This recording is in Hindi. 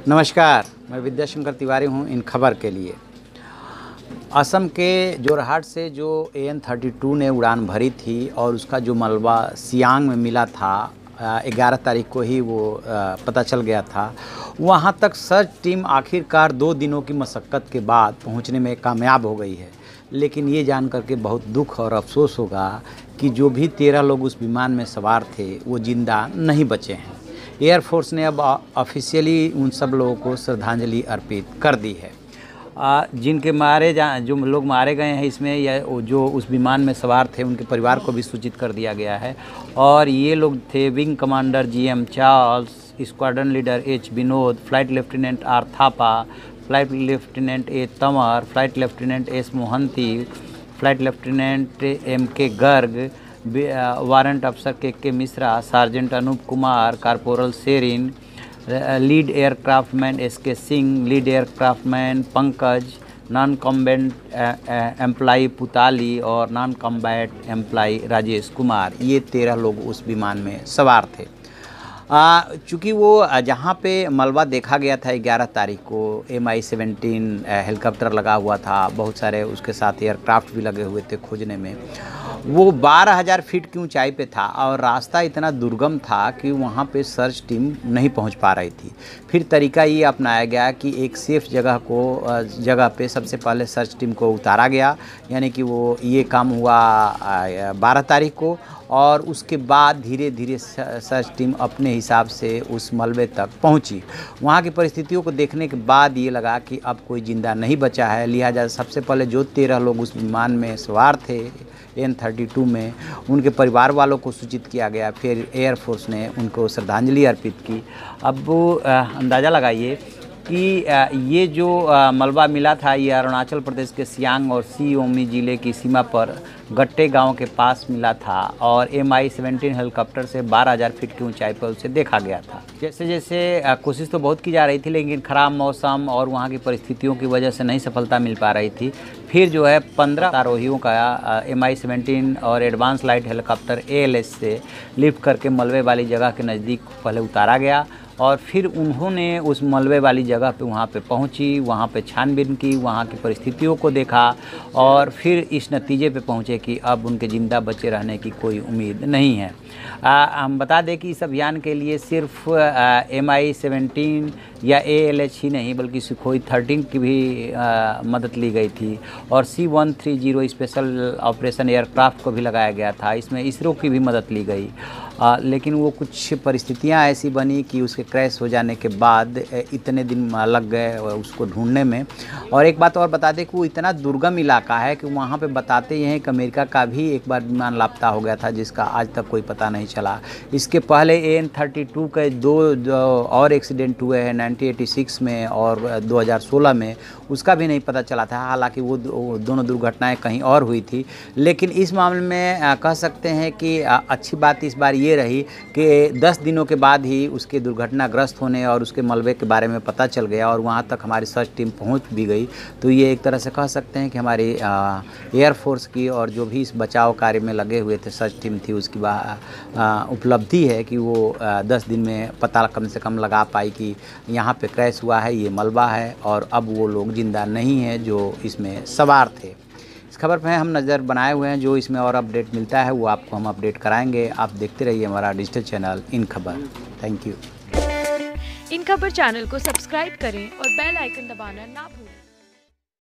नमस्कार, मैं विद्याशंकर तिवारी हूँ इन खबर के लिए। असम के जोरहाट से जो AN-32 ने उड़ान भरी थी और उसका जो मलबा सियांग में मिला था 11 तारीख को ही वो पता चल गया था। वहाँ तक सर्च टीम आखिरकार 2 दिनों की मशक्क़त के बाद पहुँचने में कामयाब हो गई है। लेकिन ये जान कर के बहुत दुख और अफसोस होगा कि जो भी 13 लोग उस विमान में सवार थे वो ज़िंदा नहीं बचे हैं। एयरफोर्स ने अब ऑफिशियली उन सब लोगों को श्रद्धांजलि अर्पित कर दी है। जो लोग मारे गए हैं इसमें, या जो उस विमान में सवार थे उनके परिवार को भी सूचित कर दिया गया है। और ये लोग थे wing commander GM Charles, squadron leader H Vinod, flight lieutenant R Thapa, flight lieutenant A Tanwar, flight lieutenant S Mohanty, flight lieutenant MK Garg, warrant अफसर KK Mishra, sergeant Anoop Kumar, corporal Sherin, lead aircraftman SK Singh, lead aircraftman Pankaj, non combat employee Putali और non combat employee Rajesh Kumar. ये 13 लोग उस विमान में सवार थे। चूँकि वो जहाँ पे मलबा देखा गया था 11 तारीख को, MI-17 हेलीकॉप्टर लगा हुआ था, बहुत सारे उसके साथ एयरक्राफ्ट भी लगे हुए थे खोजने में। वो 12,000 फीट की ऊंचाई पे था और रास्ता इतना दुर्गम था कि वहाँ पे सर्च टीम नहीं पहुँच पा रही थी। फिर तरीका ये अपनाया गया कि एक सेफ जगह पे सबसे पहले सर्च टीम को उतारा गया, यानी कि वो ये काम हुआ 12 तारीख को। और उसके बाद धीरे धीरे सर्च टीम अपने हिसाब से उस मलबे तक पहुंची। वहाँ की परिस्थितियों को देखने के बाद ये लगा कि अब कोई ज़िंदा नहीं बचा है, लिहाजा सबसे पहले जो 13 लोग उस विमान में सवार थे AN-32 में, उनके परिवार वालों को सूचित किया गया। फिर एयरफोर्स ने उनको श्रद्धांजलि अर्पित की। अब वो अंदाज़ा लगाइए कि ये जो मलबा मिला था ये अरुणाचल प्रदेश के सियांग और सी ओमी ज़िले की सीमा पर गट्टे गांव के पास मिला था और MI-17 हेलीकॉप्टर से 12,000 फीट की ऊंचाई पर उसे देखा गया था। जैसे जैसे कोशिश तो बहुत की जा रही थी, लेकिन ख़राब मौसम और वहाँ की परिस्थितियों की वजह से नहीं सफलता मिल पा रही थी। फिर जो है 15 आरोहियों का MI-17 और एडवांस लाइट हेलीकॉप्टर ALH से लिफ्ट करके मलबे वाली जगह के नज़दीक पहले उतारा गया और फिर उन्होंने उस मलबे वाली जगह पे वहाँ पे पहुँची, वहाँ पे छानबीन की, वहाँ की परिस्थितियों को देखा और फिर इस नतीजे पे पहुँचे कि अब उनके ज़िंदा बचे रहने की कोई उम्मीद नहीं है। हम बता दें कि इस अभियान के लिए सिर्फ MI-17 या ALH ही नहीं बल्कि सुखोई 13 की भी मदद ली गई थी और C-130 स्पेशल ऑपरेशन एयरक्राफ्ट को भी लगाया गया था। इसमें इसरो की भी मदद ली गई। लेकिन वो कुछ परिस्थितियां ऐसी बनी कि उसके क्रैश हो जाने के बाद इतने दिन लग गए उसको ढूंढने में। और एक बात और बता दें कि वो इतना दुर्गम इलाका है कि वहाँ पे बताते ये हैं कि अमेरिका का भी एक बार विमान लापता हो गया था जिसका आज तक कोई पता नहीं चला। इसके पहले AN-32 के दो और एक्सीडेंट हुए हैं 1986 में और 2016 में, उसका भी नहीं पता चला था। हालांकि वो दोनों दुर्घटनाएं कहीं और हुई थी। लेकिन इस मामले में कह सकते हैं कि अच्छी बात इस बार ये रही कि 10 दिनों के बाद ही उसके दुर्घटनाग्रस्त होने और उसके मलबे के बारे में पता चल गया और वहाँ तक हमारी सर्च टीम पहुँच भी गई। तो ये एक तरह से कह सकते हैं कि हमारी एयरफोर्स की और जो भी इस बचाव कार्य में लगे हुए थे सर्च टीम थी उसकी उपलब्धि है कि वो 10 दिन में पता कम से कम लगा पाई कि यहाँ पे क्रैश हुआ है, ये मलबा है और अब वो लोग ज़िंदा नहीं हैं जो इसमें सवार थे। इस खबर पर हम नज़र बनाए हुए हैं, जो इसमें और अपडेट मिलता है वो आपको हम अपडेट कराएंगे। आप देखते रहिए हमारा डिजिटल चैनल इन खबर। Thank you. इन खबर चैनल को सब्सक्राइब करें और बेल आइकन दबाना ना भूलें।